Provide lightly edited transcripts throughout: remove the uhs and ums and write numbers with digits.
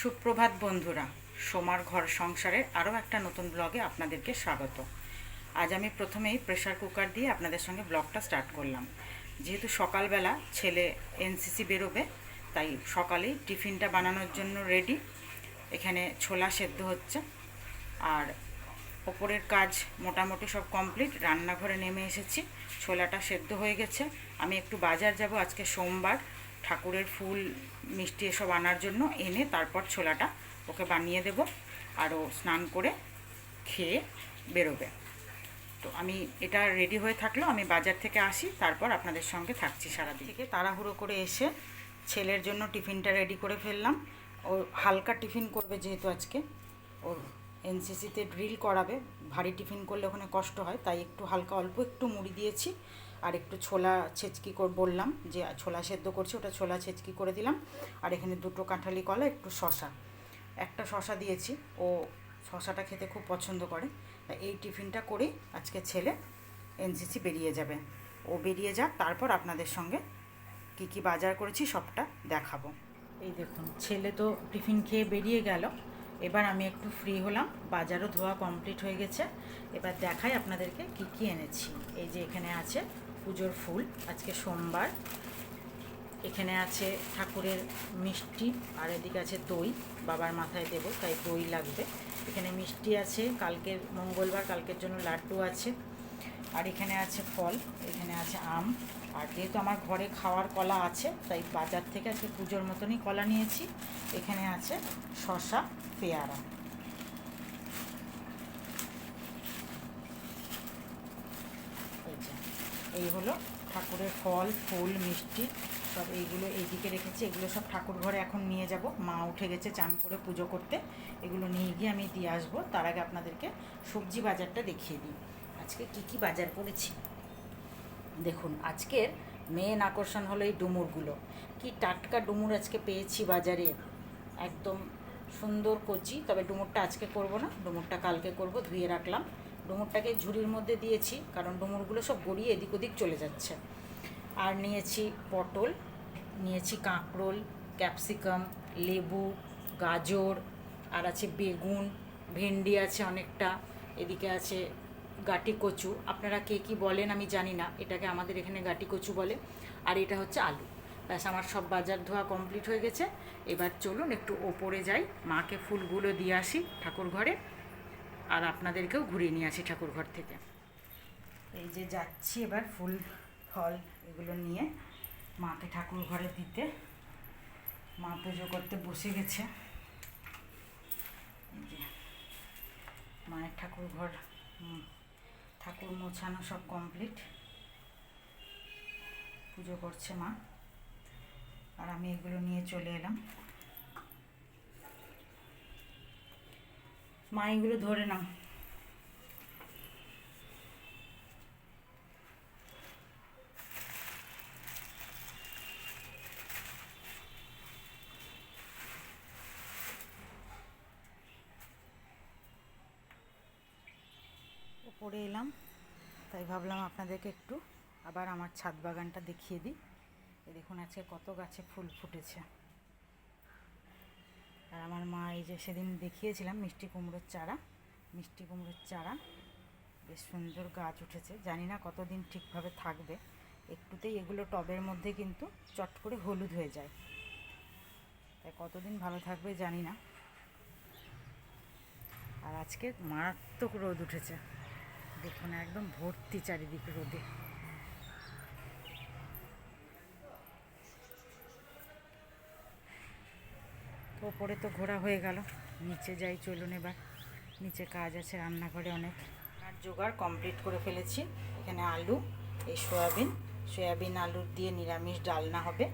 সুপ্রভাত বন্ধুরা, সোমার ঘর সংসারের আরও একটা নতুন ব্লগে আপনাদেরকে স্বাগত। আজ আমি প্রথমেই প্রেসার কুকার দিয়ে আপনাদের সঙ্গে ব্লগটা স্টার্ট করলাম। যেহেতু সকালবেলা ছেলে এনসিসি বেরোবে, তাই সকালেই টিফিনটা বানানোর জন্য রেডি। এখানে ছোলা সেদ্ধ হচ্ছে, আর ওপরের কাজ মোটামুটি সব কমপ্লিট। রান্নাঘরে নেমে এসেছি, ছোলাটা সেদ্ধ হয়ে গেছে। আমি একটু বাজার যাব, আজকে সোমবার, ঠাকুরের ফুল মিষ্টি এসব আনার জন্য। এনে তারপর ছোলাটা ওকে বানিয়ে দেব, আর ও স্নান করে খেয়ে বেরোবে। তো আমি এটা রেডি হয়ে থাকলেও আমি বাজার থেকে আসি, তারপর আপনাদের সঙ্গে থাকছি সারাদিন। থেকে তাড়াহুড়ো করে এসে ছেলের জন্য টিফিনটা রেডি করে ফেললাম। ও হালকা টিফিন করবে, যেহেতু আজকে ওর এনসিসিতে ড্রিল করাবে। ভারী টিফিন করলে ওখানে কষ্ট হয়, তাই একটু হালকা অল্প একটু মুড়ি দিয়েছি, আর একটু ছোলা ছেচকি করে বললাম যে ছোলা সেদ্ধ করছি, ওটা ছোলা ছেচকি করে দিলাম। আর এখানে দুটো কাঁঠালি কলা, একটু শশা, একটা শশা দিয়েছি। ও শশাটা খেতে খুব পছন্দ করে। এই টিফিনটা করেই আজকে ছেলে এনসিসি বেরিয়ে যাবে। ও বেরিয়ে যাক, তারপর আপনাদের সঙ্গে কি কি বাজার করেছি সবটা দেখাবো। এই দেখুন, ছেলে তো টিফিন খেয়ে বেরিয়ে গেল। এবার আমি একটু ফ্রি হলাম, বাজারও ধোয়া কমপ্লিট হয়ে গেছে। এবার দেখাই আপনাদেরকে কি কি এনেছি। এই যে এখানে আছে পুজোর ফুল, আজকে সোমবার। এখানে আছে ঠাকুরের মিষ্টি, আর এদিকে আছে দই, বাবার মাথায় দেব তাই দই লাগবে। এখানে মিষ্টি আছে, কালকের মঙ্গলবার, কালকের জন্য লাড্ডু আছে। আর এখানে আছে ফল, এখানে আছে আম। আর যেহেতু আমার ঘরে খাওয়ার কলা আছে, তাই বাজার থেকে আজকে পুজোর মতনই কলা নিয়েছি। এখানে আছে শসা, পেয়ারা। এই হলো ঠাকুরের ফল, ফুল, মিষ্টি সব। এইগুলো এইদিকে রেখেছি, এগুলো সব ঠাকুর ঘরে এখন নিয়ে যাব। মা উঠে গেছে চান করে পুজো করতে, এগুলো নিয়ে গিয়ে আমি দিয়ে আসবো। তার আগে আপনাদেরকে সবজি বাজারটা দেখিয়ে দিই, আজকে কি কি বাজার করেছি। দেখুন, আজকের মেন আকর্ষণ হলো এই ডুমুরগুলো। কি টাটকা ডুমুর আজকে পেয়েছি বাজারে, একদম সুন্দর কচি। তবে ডুমুরটা আজকে করব না, ডুমুরটা কালকে করব, ধুয়ে রাখলাম। ডুমুরটাকে ঝুড়ির মধ্যে দিয়েছি, কারণ ডুমুরগুলো সব গড়িয়ে এদিক ওদিক চলে যাচ্ছে। আর নিয়েছি পটল, নিয়েছি কাঁকরোল, ক্যাপসিকাম, লেবু, গাজর, আর আছে বেগুন, ভেন্ডি আছে অনেকটা। এদিকে আছে গাটি কচু, আপনারা কে কী বলেন আমি জানি না, এটাকে আমাদের এখানে গাটি কচু বলে। আর এটা হচ্ছে আলু। ব্যাস, আমার সব বাজার ধোয়া কমপ্লিট হয়ে গেছে। এবার চলুন একটু ওপরে যাই, মাকে ফুলগুলো দিয়ে আসি ঠাকুর ঘরে, আর আপনাদেরকেও ঘুরিয়ে নিয়ে আসি ঠাকুর ঘর থেকে। এই যে যাচ্ছি এবার ফুল ফল এগুলো নিয়ে মাকে ঠাকুর ঘরে দিতে। মা পুজো করতে বসে গেছে। এই যে মায়ের ঠাকুর ঘর, ঠাকুর মোছানো সব কমপ্লিট, পুজো করছে মা, আর আমি এগুলো নিয়ে চলে এলাম। মা এগুলো ধরে নাও। উপরে এলাম, তাই ভাবলাম আপনাদেরকে একটু আবার আমার ছাদ বাগানটা দেখিয়ে দিই। এই দেখুন আজকে কত গাছে ফুল ফুটেছে। আর আমার মা এই যে সেদিন দেখিয়েছিলাম মিষ্টি কুমড়োর চারা, মিষ্টি কুমড়োর চারা বেশ সুন্দর গাছ উঠেছে। জানি না কতদিন ঠিকভাবে থাকবে, একটুতেই এগুলো টবের মধ্যে কিন্তু চট করে হলুদ হয়ে যায়, তাই কতদিন ভালো থাকবে জানি না। আর আজকে মারাত্মক রোদ উঠেছে, দেখুন একদম ভর্তি চারিদিকে রোদে। ওপরে তো ঘোরা হয়ে গেল, নিচে যাই চলুন এবার। নিচে কাজ আছে রান্নাঘরে অনেক। আর জোগাড় কমপ্লিট করে ফেলেছি। এখানে আলু, এই সয়াবিন আলু দিয়ে নিরামিষ ডালনা হবে,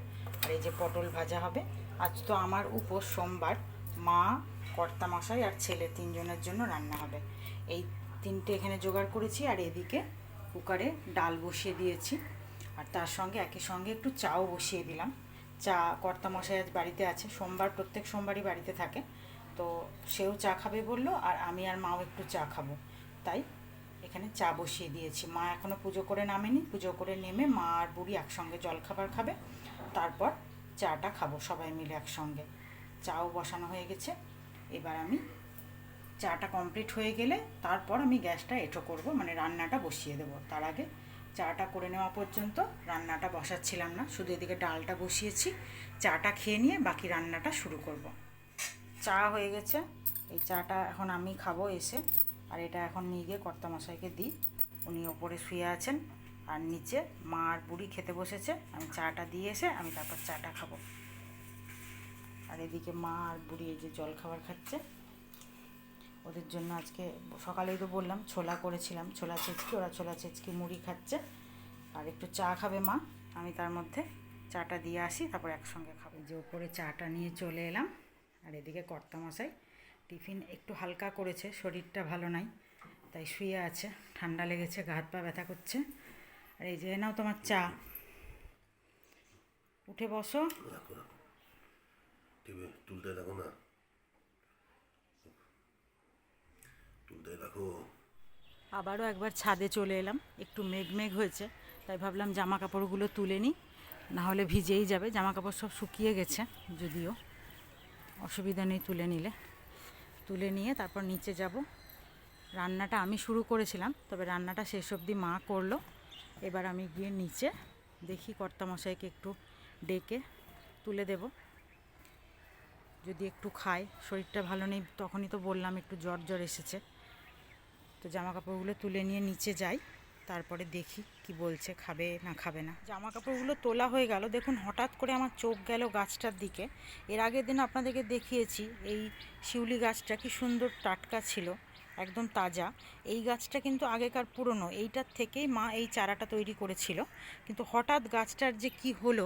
আর এই যে পটল ভাজা হবে। আজ তো আমার উপোস, সোমবার। মা, কর্তামশাই আর ছেলে তিনজনের জন্য রান্না হবে। এই তিনটে এখানে জোগাড় করেছি। আর এদিকে কুকারে ডাল বসিয়ে দিয়েছি, আর তার সঙ্গে একই সঙ্গে একটু চাও বসিয়ে দিলাম। চা, কর্তামশাই আজ বাড়িতে আছে, সোমবার প্রত্যেক সোমবারই বাড়িতে থাকে, তো সেও চা খাবে বললো, আর আমি আর মাও একটু চা খাবো, তাই এখানে চা বসিয়ে দিয়েছি। মা এখনও পুজো করে নামেনি, পুজো করে নেমে মা আর বুড়ি একসঙ্গে জলখাবার খাবে, তারপর চাটা খাবো সবাই মিলে একসঙ্গে। চাও বসানো হয়ে গেছে। এবার আমি চাটা কমপ্লিট হয়ে গেলে তারপর আমি গ্যাসটা এঁটো করব, মানে রান্নাটা বসিয়ে দেবো। তার আগে চাটা করে নেওয়া পর্যন্ত রান্নাটা বসাচ্ছিলাম না, শুধু এদিকে ডালটা বসিয়েছি। চাটা খেয়ে নিয়ে বাকি রান্নাটা শুরু করব। চা হয়ে গেছে, এই চাটা এখন আমি খাবো এসে। আর এটা এখন নিয়ে গিয়ে কর্তামশাইকে দিই, উনি ওপরে শুয়ে আছেন। আর নিচে মা আর বুড়ি খেতে বসেছে, আমি চাটা দিয়ে এসে আমি তারপর চাটা খাবো। আর এদিকে মা আর বুড়ি এই যে জল খাবার খাচ্ছে। ওদের জন্য আজকে সকালেই তো বললাম ছোলা করেছিলাম, ছোলা চেচকি, ওরা ছোলা চেচকি মুড়ি খাচ্ছে। আর একটু চা খাবে মা, আমি তার মধ্যে চাটা দিয়ে আসি, তারপর একসঙ্গে খাবো। যে ওপরে চাটা নিয়ে চলে এলাম। আর এদিকে কর্তামশাই টিফিন একটু হালকা করেছে, শরীরটা ভালো নাই, তাই শুয়ে আছে, ঠান্ডা লেগেছে, গা হাত পা ব্যথা করছে। আর এই যে নাও তোমার চা, উঠে বসো। তুলতে দেখো না, তুলতে দেখো। আবারও একবার ছাদে চলে এলাম, একটু মেঘ মেঘ হয়েছে, তাই ভাবলাম জামা কাপড়গুলো তুলে নিই, নাহলে ভিজেই যাবে। জামা কাপড় সব শুকিয়ে গেছে, যদিও অসুবিধা নেই তুলে নিয়ে তারপর নিচে যাব। রান্নাটা আমি শুরু করেছিলাম, তবে রান্নাটা শেষ অবধি মা করলো। এবার আমি গিয়ে নিচে দেখি কর্তামশাইকে একটু ডেকে তুলে দেব, যদি একটু খায়। শরীরটা ভালো নেই, তখনই তো বললাম একটু জ্বর এসেছে। তো জামা কাপড়গুলো তুলে নিয়ে নিচে যাই, তারপরে দেখি কি বলছে, খাবে না খাবে না। জামা কাপড়গুলো তোলা হয়ে গেল, দেখুন হঠাৎ করে আমার চোখ গেল গাছটার দিকে। এর আগের দিন আপনাদেরকে দেখিয়েছি এই শিউলি গাছটা কি সুন্দর টাটকা ছিল, একদম তাজা। এই গাছটা কিন্তু আগেকার পুরনো, এইটার থেকেই মা এই চারাটা তৈরি করেছিল। কিন্তু হঠাৎ গাছটার যে কি হলো,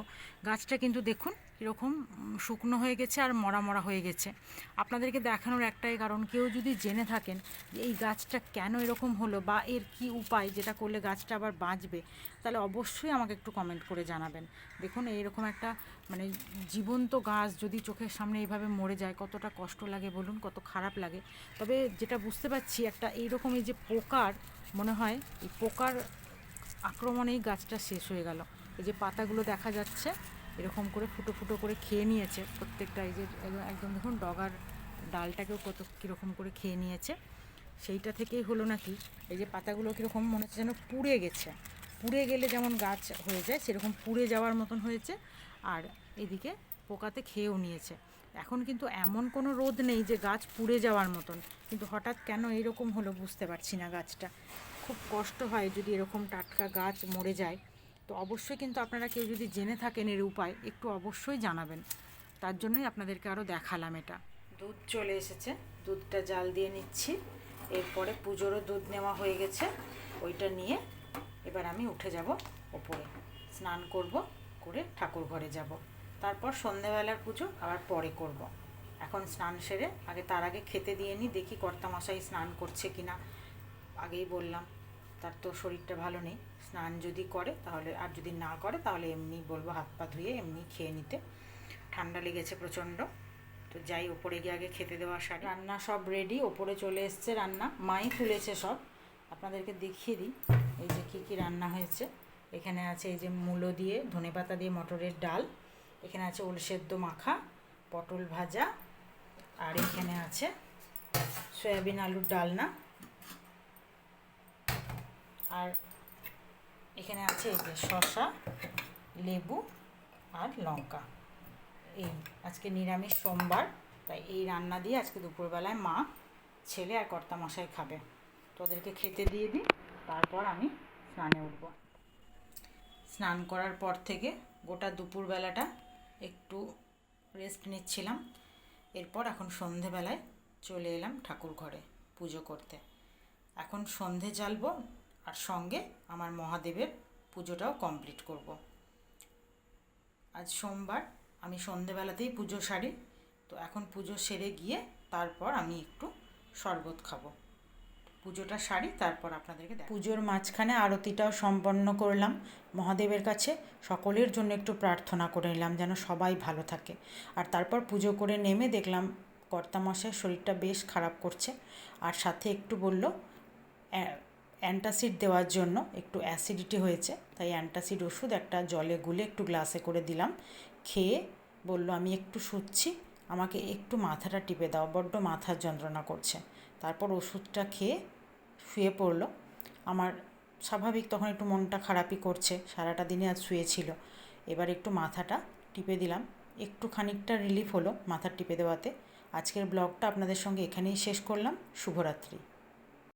গাছটা কিন্তু দেখুন কীরকম শুকনো হয়ে গেছে আর মরা মরা হয়ে গেছে। আপনাদেরকে দেখানোর একটাই কারণ, কেউ যদি জেনে থাকেন যে এই গাছটা কেন এরকম হলো বা এর কি উপায় যেটা করলে গাছটা আবার বাঁচবে, তাহলে অবশ্যই আমাকে একটু কমেন্ট করে জানাবেন। দেখুন এইরকম একটা মানে জীবন্ত গাছ যদি চোখের সামনে এইভাবে মরে যায়, কতটা কষ্ট লাগে বলুন, কত খারাপ লাগে। তবে যেটা বুঝতে পারছি, একটা এইরকম এই যে পোকার, মনে হয় এই পোকার আক্রমণেই গাছটা শেষ হয়ে গেল। এই যে পাতাগুলো দেখা যাচ্ছে এরকম করে ফুটো ফুটো করে খেয়ে নিয়েছে প্রত্যেকটা। এই যে একদম দেখুন ডগার ডালটাকেও কত কীরকম করে খেয়ে নিয়েছে। সেইটা থেকেই হলো নাকি এই যে পাতাগুলো কীরকম মনে হচ্ছে যেন পুড়ে গেছে, পুড়ে গেলে যেমন গাছ হয়ে যায় সেরকম পুড়ে যাওয়ার মতন হয়েছে। আর এদিকে পোকাতে খেয়েও নিয়েছে। এখন কিন্তু এমন কোনো রোদ নেই যে গাছ পুড়ে যাওয়ার মতন, কিন্তু হঠাৎ কেন এরকম হলো বুঝতে পারছি না। গাছটা খুব কষ্ট হয় যদি এরকম টাটকা গাছ মরে যায়। তো অবশ্যই কিন্তু আপনারা কেউ যদি জেনে থাকেন এর উপায়, একটু অবশ্যই জানাবেন। তার জন্যই আপনাদেরকে আরও দেখালাম এটা। দুধ চলে এসেছে, দুধটা জাল দিয়ে নিচ্ছি। এরপরে পুজোরও দুধ নেওয়া হয়ে গেছে, ওইটা নিয়ে এবার আমি উঠে যাব ওপরে, স্নান করব, করে ঠাকুর ঘরে যাব। তারপর সন্ধেবেলার পুজো আবার পরে করব। এখন স্নান সেরে তার আগে খেতে দিয়ে নিই, দেখি কর্তামশাই স্নান করছে কি না। আগেই বললাম তার তো শরীরটা ভালো নেই, স্নান যদি করে তাহলে, আর যদি না করে তাহলে এমনি বলবো হাত পা ধুয়ে এমনি খেয়ে নিতে। ঠান্ডা লেগেছে প্রচণ্ড। তো যাই ওপরে গিয়ে আগে খেতে দেওয়া সারি। রান্না সব রেডি, ওপরে চলে এসছে রান্না, মাই তুলেছে সব। আপনাদেরকে দেখিয়ে দিই এই যে কী কী রান্না হয়েছে। এখানে আছে এই যে মূলো দিয়ে ধনেপাতা দিয়ে মটরের ডাল, এখানে আছে ওল সেদ্ধ মাখা, পটল ভাজা, আর এখানে আছে সয়াবিন আলুর ডালনা, আর এখানে আছে এই যে শসা, লেবু আর লঙ্কা। এই আজকে নিরামিষ সোমবার, তাই এই রান্না দিয়ে আজকে দুপুরবেলায় মা, ছেলে আর কর্তামশাই খাবে। তো ওদেরকে খেতে দিয়ে দিই, তারপর আমি স্নানে উঠব। স্নান করার পর থেকে গোটা দুপুরবেলাটা একটু রেস্ট নিচ্ছিলাম। এরপর এখন সন্ধেবেলায় চলে এলাম ঠাকুর ঘরে পুজো করতে। এখন সন্ধে জ্বালবো আর সঙ্গে আমার মহাদেবের পুজোটাও কমপ্লিট করব। আজ সোমবার, আমি সন্ধেবেলাতেই পুজো সারি। তো এখন পুজো সেরে গিয়ে তারপর আমি একটু শরবত খাবো। পুজোটা সারি, তারপর আপনাদেরকে দেখ। পুজোর মাঝখানে আরতিটাও সম্পন্ন করলাম। মহাদেবের কাছে সকলের জন্য একটু প্রার্থনা করে নিলাম যেন সবাই ভালো থাকে। আর তারপর পুজো করে নেমে দেখলাম কর্তামশাই শরীরটা বেশ খারাপ করছে, আর সাথে একটু বলল অ্যান্টাসিড দেওয়ার জন্য, একটু অ্যাসিডিটি হয়েছে, তাই অ্যান্টাসিড ওষুধ একটা জলে গুলে একটু গ্লাসে করে দিলাম। খেয়ে বলল আমি একটু শুচ্ছি, আমাকে একটু মাথাটা টিপে দাও, বড্ড মাথার যন্ত্রণা করছে। তারপর ওষুধটা খেয়ে শুয়ে পড়লো। আমার স্বাভাবিক তখন একটু মনটা খারাপই করছে, সারাটা দিনে আজ শুয়েছিল। এবার একটু মাথাটা টিপে দিলাম, একটু খানিকটা রিলিফ হলো মাথা টিপে দেওয়াতে। আজকের ব্লগটা আপনাদের সঙ্গে এখানেই শেষ করলাম। শুভরাত্রি।